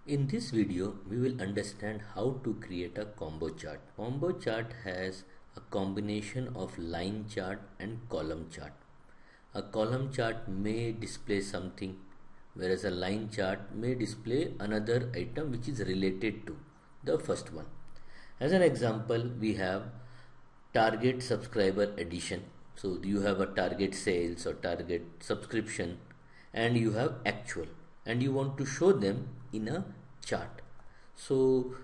In this video, we will understand how to create a combo chart. Combo chart has a combination of line chart and column chart. A column chart may display something, whereas a line chart may display another item which is related to the first one. As an example, we have target subscriber addition. So you have a target sales or target subscription, and you have actual, and you want to show them in a chart. So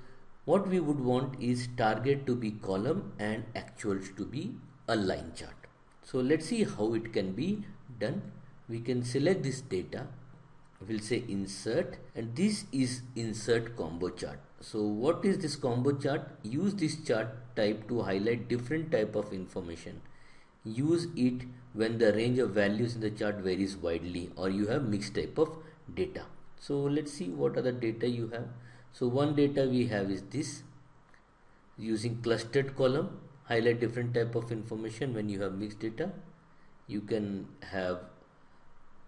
what we would want is target to be column and actuals to be a line chart. So let's see how it can be done. We can select this data, we'll say insert, and this is insert combo chart. So what is this combo chart? Use this chart type to highlight different type of information. Use it when the range of values in the chart varies widely or you have mixed type of data. So let's see what other data you have. So one data we have is this. Using clustered column, highlight different type of information when you have mixed data. You can have,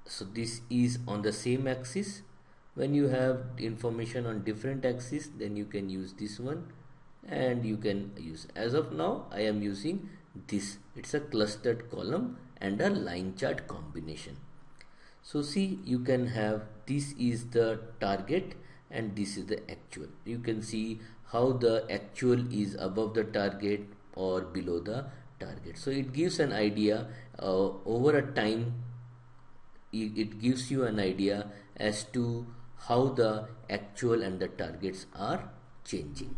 so this is on the same axis. When you have information on different axis, then you can use this one, and you can use, as of now I am using this. It's a clustered column and a line chart combination. So see, you can have, this is the target and this is the actual. You can see how the actual is above the target or below the target. So it gives an idea over a time. It gives you an idea as to how the actual and the targets are changing.